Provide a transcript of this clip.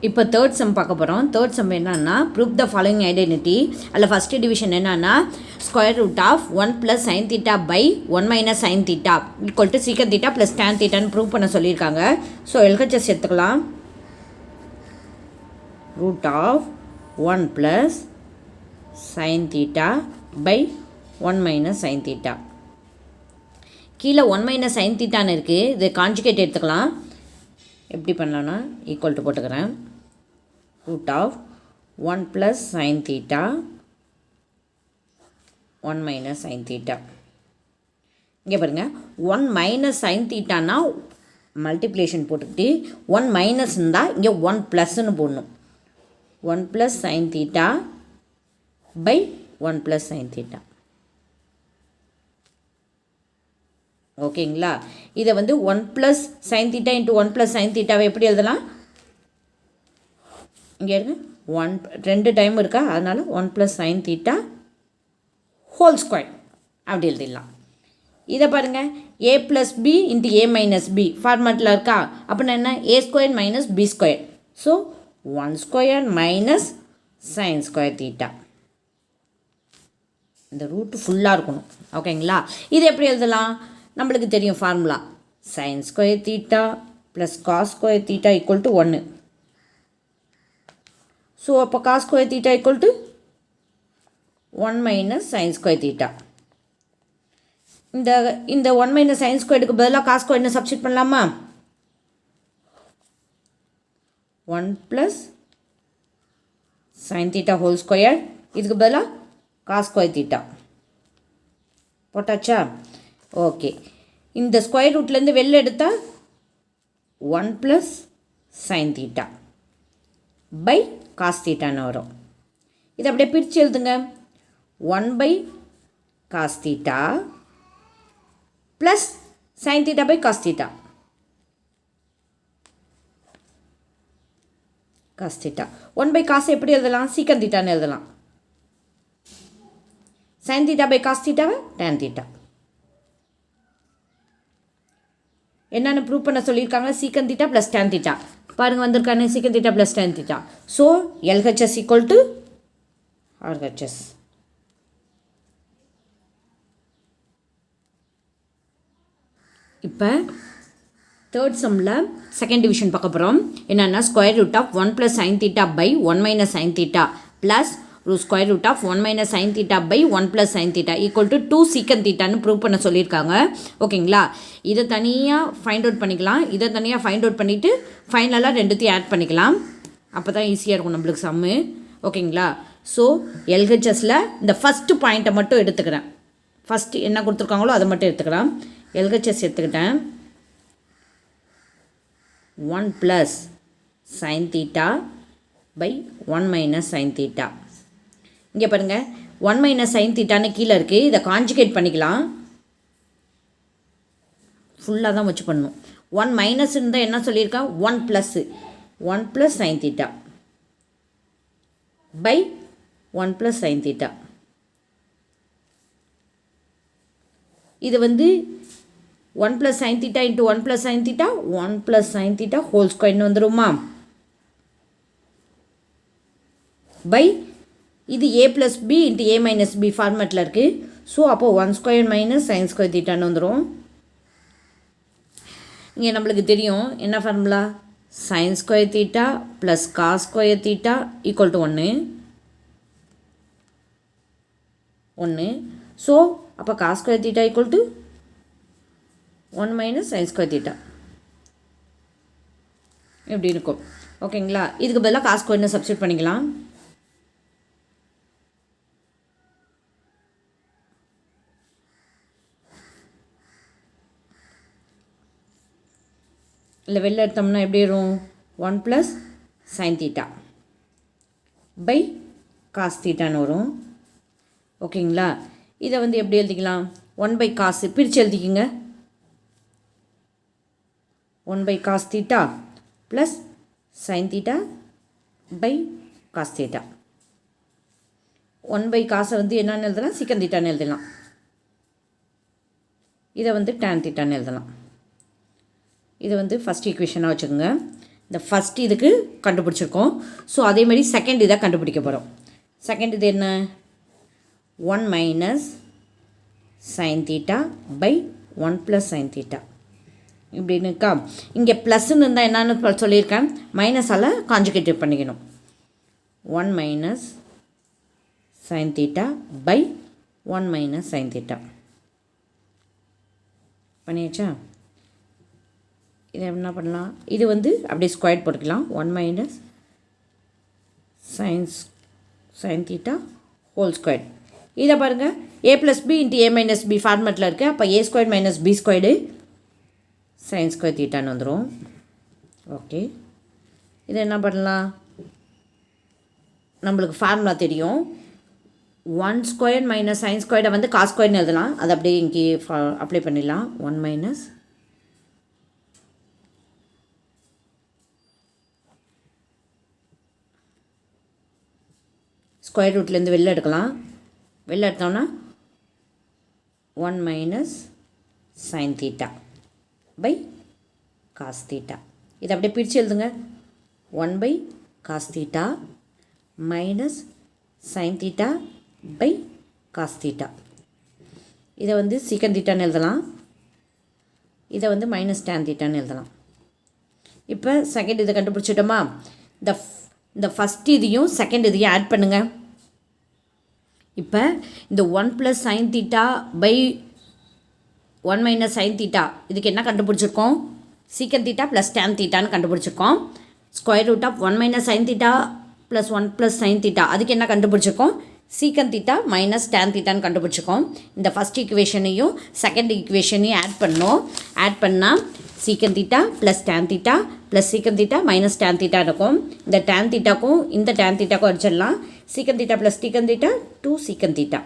இப்போ third sum பார்க்க போகிறோம். தேர்ட் சம் என்னன்னா ப்ரூஃப் த ஃபாலோயிங் ஐடென்டிட்டி. அதில் ஃபஸ்ட்டு டிவிஷன் என்னன்னா square root of 1 + sin θ by 1 - sin θ equal to secant θ plus tan θன்னு ப்ரூவ் பண்ண சொல்லியிருக்காங்க. ஸோ எல்ஹெச்எஸ் எடுத்துக்கலாம். Root of 1 + sin θ by 1 - sin θ. கீழே 1 - sin θன்னு இருக்குது. இது கான்ஜுகேட் எடுத்துக்கலாம். எப்படி பண்ணலான்னா ஈக்குவல் டு போட்டுக்கிறேன். Root of 1 + sin θ 1 - sin θ. இங்கே பாருங்கள், 1 - sin θன்னா மல்டிப்ளிகேஷன் போட்டுக்கிட்டு 1 மைனஸ் இருந்தால் இங்கே 1 ப்ளஸ்ன்னு போடணும். 1 + sin θ பை 1 + sin θ. ஓகேங்களா? இதை வந்து 1 + sin θ × 1 + sin θவை எப்படி எழுதலாம்? இங்கே இருங்க, 2 டைம் இருக்கா, அதனால் 1 + sin θ ஹோல் ஸ்கொயர் அப்படி எழுதிடலாம். இதை பாருங்கள், a + b × a - b ஃபார்மேட்டில் இருக்கா. அப்படின்னா என்ன? a² - b². So 1² - sin square θ. இந்த ரூட்டு ஃபுல்லாக இருக்கணும். ஓகேங்களா? இது எப்படி எழுதலாம்? நம்மளுக்கு தெரியும் formula. sin square θ + cos square θ = 1. So அப்போ cos square θ = 1 - sin square θ. இந்த 1 - sin squareக்கு பதிலாக cos square சப்ஸ்டிட் பண்ணலாமா? 1 + sin θ ஹோல் ஸ்கொயர், இதுக்கு பதிலாக cos square θ போட்டாச்சா? ஓகே. இந்த ஸ்கொயர் ரூட்லேருந்து வெளில எடுத்தால் 1 + sin θ பை cos θன்னு வரும். இதை அப்படியே பிரித்து எழுதுங்க. 1 / cos θ plus sin θ by cos θ. cos θ 1 / cos எப்படி எழுதலாம்? சீக்கன் θன்னு எழுதலாம். sin θ பை cos θவை tan θ. என்னென்னு ப்ரூவ் பண்ண சொல்லியிருக்காங்க? சீக்கன் θ ப்ளஸ் tan θ. பாருங்கள் வந்திருக்கானே, secant θ plus tan θ. So LHS equal to RHS. இப்போ தேர்ட் சம்மில் செகண்ட் டிவிஷன் பார்க்க போகிறோம். என்னென்னா square root of 1 + sin θ by 1 - sin θ plus square root of 1 - sin θ by 1 + sin θ equal to 2 secant θன்னு prove பண்ண சொல்லியிருக்காங்க. ஓகேங்களா? இதை தனியாக ஃபைண்ட் அவுட் பண்ணிக்கலாம். இதை தனியாக ஃபைண்ட் அவுட் பண்ணிவிட்டு ஃபைனலாக ரெண்டுத்தையும் ஆட் பண்ணிக்கலாம். அப்போ தான் ஈஸியாக இருக்கும் நம்மளுக்கு சம்மு. ஓகேங்களா? ஸோ எல்ஹெச்எஸில் இந்த ஃபஸ்ட்டு பாயிண்ட்டை மட்டும் எடுத்துக்கிறேன். ஃபஸ்ட்டு என்ன கொடுத்துருக்காங்களோ அதை மட்டும் எடுத்துக்கலாம். எல்ஹெச்எஸ் எடுத்துக்கிட்டேன். 1 + sin θ பை 1 - sin θ. இங்கே பாருங்கள், 1 - sin θன்னு கீழே இருக்குது. இதை கான்ஜுகேட் பண்ணிக்கலாம். ஃபுல்லாக தான் வச்சு பண்ணணும். 1 மைனஸ் இருந்தால் என்ன சொல்லியிருக்கேன்? 1 + sin θ பை 1 + sin θ. இது வந்து 1 + sin θ × 1 + sin θ 1 + sin θ ஹோல் ஸ்கொயர்னு வந்துடுமா? பை இது a + b × a - b ஃபார்மேட்டில் இருக்குது. ஸோ அப்போது 1² - sin square θன்னு வந்துடும். இங்கே நம்மளுக்கு தெரியும் என்ன formula? sin square θ plus cos square θ equal to 1. So அப்போ cos square θ equal to 1 - sin square θ எப்படி இருக்கும்? ஓகேங்களா? இதுக்கு பதிலாக cos square சப்ஸ்டிட் பண்ணிக்கலாம். இல்லை வெளில எடுத்தோம்னா எப்படி வரும்? 1 + sin θ பை cos θன்னு வரும். ஓகேங்களா? இதை வந்து எப்படி எழுதிக்கலாம்? 1 / cos பிரித்து எழுதிக்கிங்க. 1 / cos θ plus sin θ by cos θ. 1 / cos வந்து என்னன்னு எழுதலாம்? சீக்கன் θன்னு எழுதலாம். இதை வந்து tan θன்னு எழுதலாம். இது வந்து ஃபஸ்ட் ஈக்குவேஷனாக வச்சுக்கோங்க. இந்த ஃபஸ்ட் இதுக்கு கண்டுபிடிச்சிருக்கோம். ஸோ அதே மாதிரி செகண்ட் இதை கண்டுபிடிக்க போகிறோம். செகண்ட் இது என்ன, 1 minus sine theta by 1 plus sine theta இப்படின்னு இருக்கா. இங்கே ப்ளஸ்ன்னு இருந்தால் என்னன்னு சொல்லியிருக்கேன், மைனஸால் கான்ஜுகேட்டிவ் பண்ணிக்கணும். 1 minus sine theta by 1 minus sine theta பண்ணியாச்சா. இதை என்ன பண்ணலாம், இது வந்து அப்படியே ஸ்கொயர் போட்டுக்கலாம். 1 minus sine theta whole square. இதை பாருங்கள், a plus b into a minus b ஃபார்மெட்டில் இருக்குது. அப்போ a square minus b squared sine square தீட்டான்னு வந்துடும். ஓகே, இதை என்ன பண்ணலாம், நம்மளுக்கு ஃபார்முலா தெரியும். 1 ஸ்கொயர் மைனஸ் சைன் ஸ்கொயரை வந்து காஸ் ஸ்கொயர்னு எழுதலாம். அதை அப்படியே இங்கே அப்ளை பண்ணிடலாம். 1 மைனஸ் ஸ்கொயர் ரூட்லேருந்து வெளில எடுக்கலாம். வெளில எடுத்தோம்னா 1 minus sine theta by cos theta. இதை அப்படியே பிரித்து எழுதுங்க. 1 by cos theta minus sine theta by cos theta. இதை வந்து சீக்கன் தீட்டான்னு எழுதலாம். இதை வந்து மைனஸ் டேன் தீட்டான்னு எழுதலாம். இப்போ செகண்ட் இதை கண்டுபிடிச்சிட்டோமா. இந்த ஃபஸ்ட் இதையும் செகண்ட் இதையும் ஆட் பண்ணுங்கள். இப்போ இந்த 1 plus sine theta by 1 minus sine theta இதுக்கு என்ன கண்டுபிடிச்சிருக்கோம், சீக்கன் தீட்டா ப்ளஸ் டேன் தீட்டான்னு கண்டுபிடிச்சிருக்கோம். Square root of 1 minus sine theta plus 1 plus sine theta அதுக்கு என்ன கண்டுபிடிச்சிருக்கோம், சீக்கன் தீட்டா மைனஸ் டேன் தீட்டான்னு கண்டுபிடிச்சிருக்கோம். இந்த ஃபஸ்ட் ஈக்குவேஷனையும் செகண்ட் ஈக்குவேஷனையும் ஆட் பண்ணோம். ஆட் பண்ணால் secant theta plus tan theta plus secant theta minus tan theta இருக்கும். இந்த டேன் தீட்டாக்கும் இந்த டேன் தீட்டாக்கும் அடிச்சிடலாம். சீக்கன் தீட்டா ப்ளஸ் டீக்கன் தீட்டா 2 சீக்கன் தீட்டா.